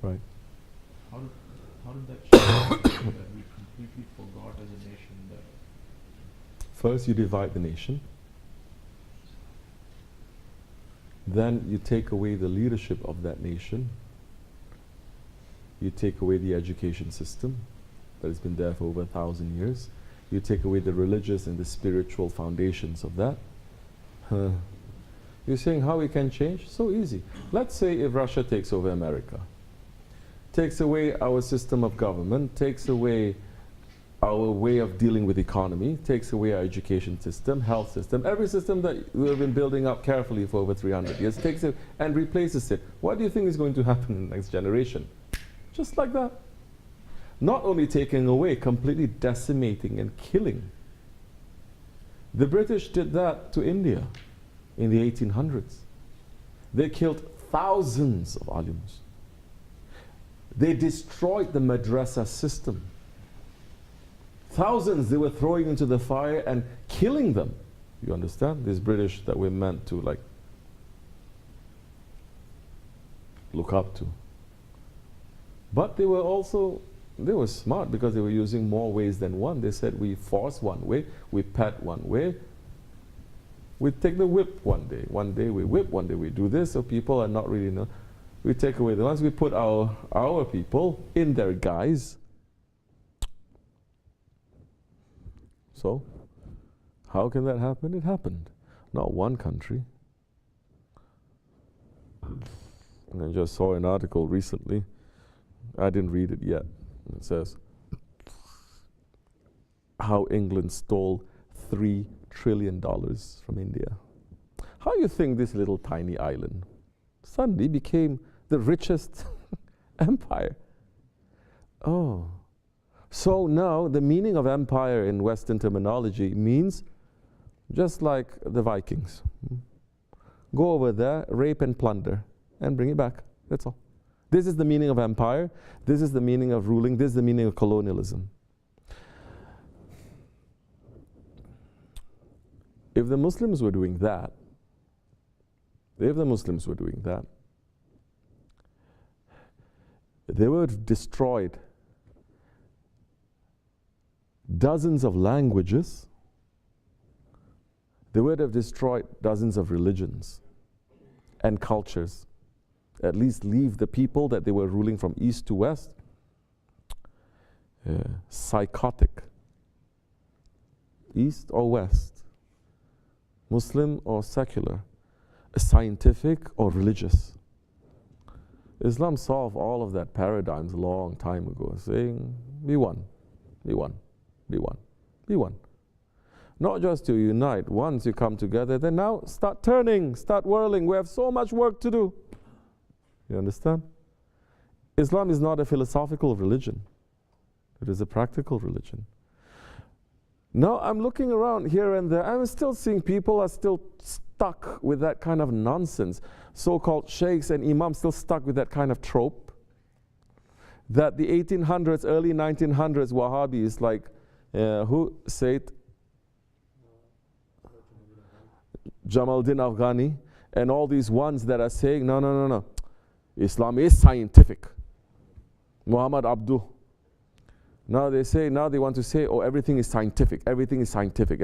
Right. How did that change that we completely forgot as a nation that First, you divide the nation. Then you take away the leadership of that nation. You take away the education system that has been there for over 1,000 years. You take away the religious and the spiritual foundations of that. You're saying how we can change? So easy. Let's say if Russia takes over America, takes away our system of government, takes away our way of dealing with economy, takes away our education system, health system, every system that we have been building up carefully for over 300 years, takes it and replaces it. What do you think is going to happen in the next generation? Just like that. Not only taking away, completely decimating and killing. The British did that to India in the 1800s. They killed thousands of alims. They destroyed the madrasa system. Thousands they were throwing into the fire and killing them. You understand? These British that we're meant to like look up to. But they were smart because they were using more ways than one. They said we force one way, we pat one way, we take the whip one day. One day we whip, one day we do this, so people are not really know. We take away the ones, we put our people in their guise. So, how can that happen? It happened. Not one country. And I just saw an article recently. I didn't read it yet. It says how England stole $3 trillion from India. How do you think this little tiny island suddenly became the richest empire? Oh. So now the meaning of empire in Western terminology means just like the Vikings. Go over there, rape and plunder, and bring it back. That's all. This is the meaning of empire. This is the meaning of ruling. This is the meaning of colonialism. If the Muslims were doing that, they would have destroyed dozens of languages. They would have destroyed dozens of religions and cultures. At least leave the people that they were ruling from east to west psychotic. East or west, Muslim or secular, scientific or religious. Islam solved all of that paradigms a long time ago, saying, be one, be one, be one, be one. Not just to unite, once you come together, then now start turning, start whirling. We have so much work to do. You understand? Islam is not a philosophical religion. It is a practical religion. Now I'm looking around here and there. I'm still seeing people are still stuck with that kind of nonsense. So-called sheikhs and imams still stuck with that kind of trope. That the 1800s, early 1900s Wahhabis like, who said? Jamaluddin Afghani and all these ones that are saying, no, no, no, no. Islam is scientific. Muhammad Abduh. Now they want to say, oh, everything is scientific. Everything is scientific.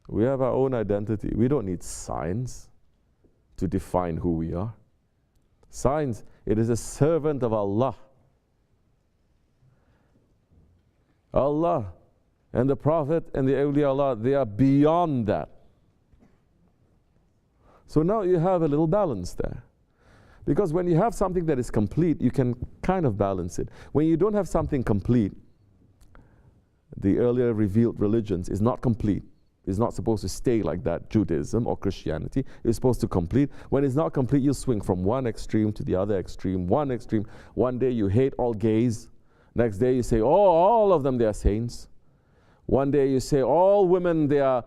We have our own identity. We don't need science to define who we are. Science, it is a servant of Allah. Allah and the Prophet and the awliya Allah, they are beyond that. So now you have a little balance there. Because when you have something that is complete, you can kind of balance it. When you don't have something complete, the earlier revealed religions is not complete. It's not supposed to stay like that, Judaism or Christianity. It's supposed to complete. When it's not complete, you swing from one extreme to the other extreme, one extreme. One day you hate all gays. Next day you say, oh, all of them, they are saints. One day you say, all women, they are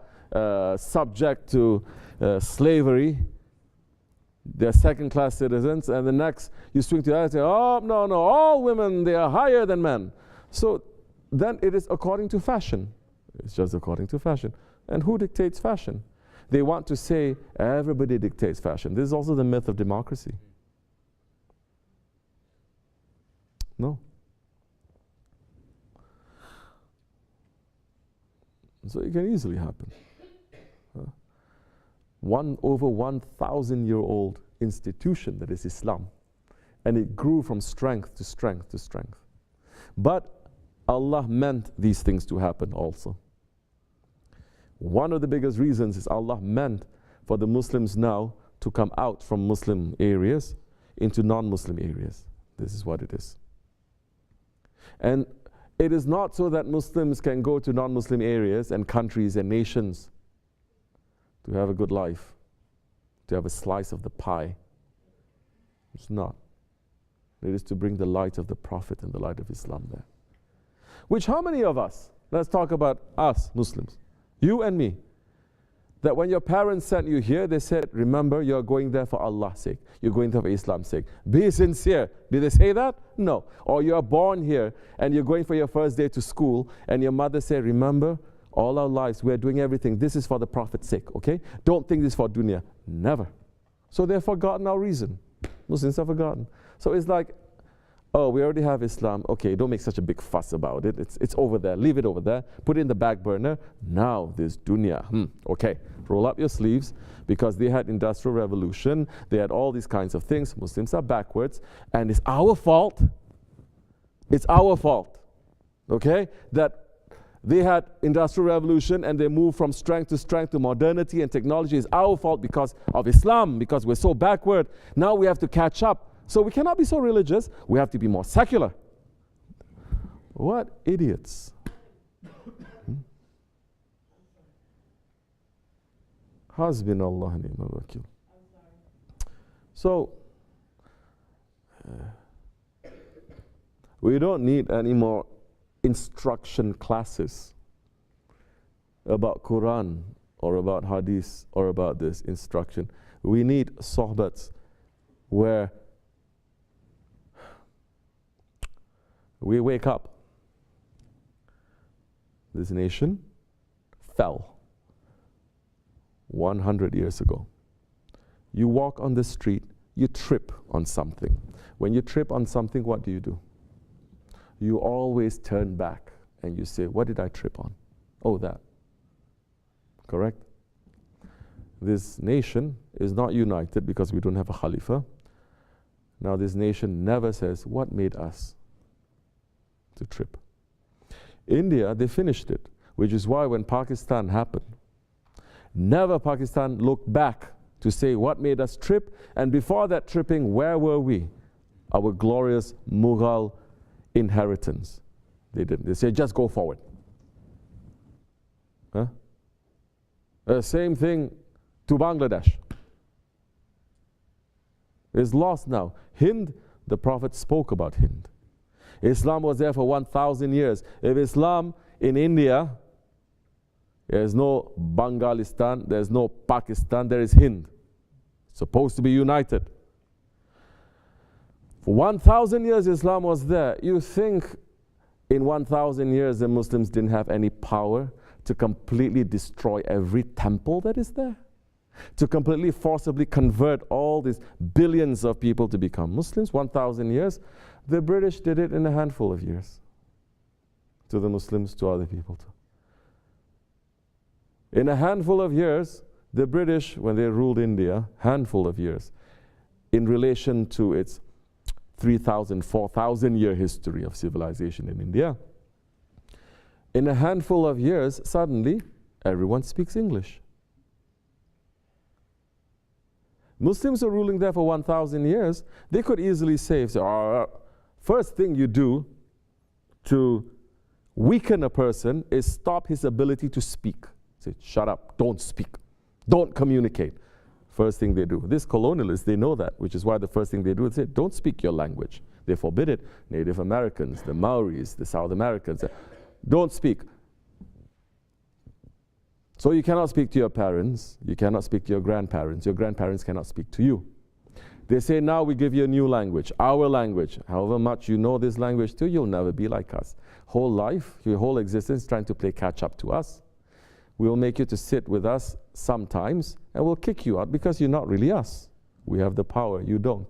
subject to slavery. They're second-class citizens. And the next, you swing to the other and say, oh, no, no, all women, they are higher than men. So then it is according to fashion. It's just according to fashion. And who dictates fashion? They want to say everybody dictates fashion. This is also the myth of democracy. No. So it can easily happen. Over 1,000-year-old institution that is Islam. And it grew from strength to strength to strength. But Allah meant these things to happen also. One of the biggest reasons is Allah meant for the Muslims now to come out from Muslim areas into non-Muslim areas. This is what it is. And it is not so that Muslims can go to non-Muslim areas and countries and nations to have a good life, to have a slice of the pie. It's not. It is to bring the light of the Prophet and the light of Islam there. Which how many of us, let's talk about us Muslims, you and me, that when your parents sent you here, they said, remember, you're going there for Allah's sake. You're going there for Islam's sake. Be sincere. Did they say that? No. Or you're born here and you're going for your first day to school and your mother said, remember, all our lives, we're doing everything. This is for the Prophet's sake, okay? Don't think this is for dunya. Never. So they've forgotten our reason. Muslims have forgotten. So it's like, oh, we already have Islam. Okay, don't make such a big fuss about it. It's over there. Leave it over there. Put it in the back burner. Now there's dunya. Okay, roll up your sleeves, because they had industrial revolution. They had all these kinds of things. Muslims are backwards. And it's our fault. It's our fault. Okay? That they had industrial revolution and they moved from strength to modernity and technology. Is our fault because of Islam, because we're so backward. Now we have to catch up. So we cannot be so religious. We have to be more secular. What idiots. Hasbunallah wa ni'mal wakil. So, we don't need any more instruction classes about Quran or about Hadith or about this instruction. We need sohbats where we wake up. This nation fell 100 years ago. You walk on the street, you trip on something. When you trip on something, what do? You always turn back and you say, what did I trip on? Oh, that. Correct? This nation is not united because we don't have a Khalifah. Now this nation never says, what made us to trip? India, they finished it, which is why when Pakistan happened, never Pakistan looked back to say what made us trip, and before that tripping, where were we? Our glorious Mughal inheritance. They didn't. They said, just go forward. Huh? Same thing to Bangladesh. It's lost now. Hind, the Prophet spoke about Hind. Islam was there for 1,000 years. If Islam in India, there's no Bangalistan, there's no Pakistan, there is Hind. It's supposed to be united. For 1,000 years Islam was there. You think in 1,000 years the Muslims didn't have any power to completely destroy every temple that is there? To completely forcibly convert all these billions of people to become Muslims? 1,000 years? The British did it in a handful of years. To the Muslims, to other people too. In a handful of years, the British, when they ruled India, handful of years, in relation to its 3,000, 4,000 year history of civilization in India, in a handful of years, suddenly, everyone speaks English. Muslims are ruling there for 1,000 years. They could easily say, first thing you do to weaken a person is stop his ability to speak. Say, shut up, don't speak, don't communicate. First thing they do. These colonialists, they know that, which is why the first thing they do is say, don't speak your language. They forbid it. Native Americans, the Maoris, the South Americans, don't speak. So you cannot speak to your parents, you cannot speak to your grandparents cannot speak to you. They say, now we give you a new language, our language. However much you know this language too, you'll never be like us. Whole life, your whole existence trying to play catch up to us. We'll make you to sit with us sometimes and we'll kick you out because you're not really us. We have the power, you don't.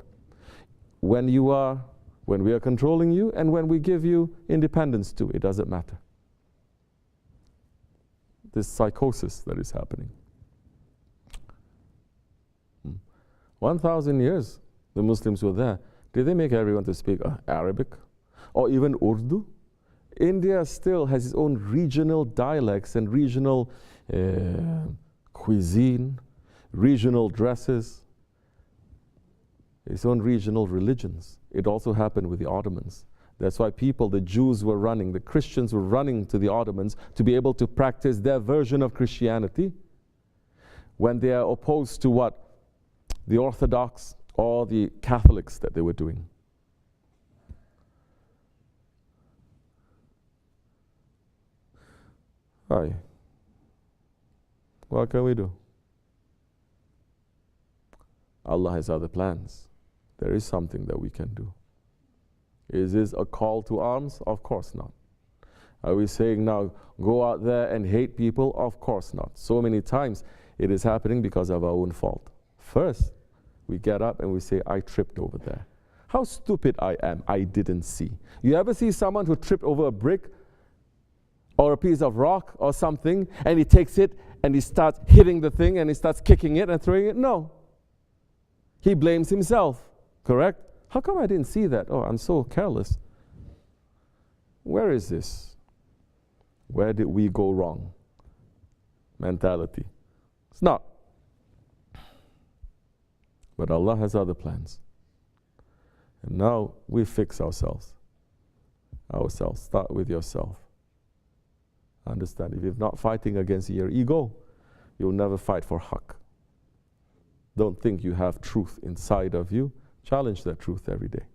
When when we are controlling you and when we give you independence too. It doesn't matter. This psychosis that is happening. 1,000 years the Muslims were there. Did they make everyone to speak Arabic or even Urdu? India still has its own regional dialects and regional cuisine, regional dresses, its own regional religions. It also happened with the Ottomans. That's why the Jews were running, the Christians were running to the Ottomans to be able to practice their version of Christianity when they are opposed to what? The Orthodox or the Catholics that they were doing. Hi. What can we do? Allah has other plans. There is something that we can do. Is this a call to arms? Of course not. Are we saying now, go out there and hate people? Of course not. So many times it is happening because of our own fault. First, we get up and we say, I tripped over there. How stupid I am, I didn't see. You ever see someone who tripped over a brick or a piece of rock or something, and he takes it and he starts hitting the thing and he starts kicking it and throwing it? No. He blames himself, correct? How come I didn't see that? Oh, I'm so careless. Where is this? Where did we go wrong? Mentality. It's not. But Allah has other plans. And now we fix ourselves. Start with yourself. Understand, if you're not fighting against your ego, you'll never fight for haqq. Don't think you have truth inside of you. Challenge that truth every day.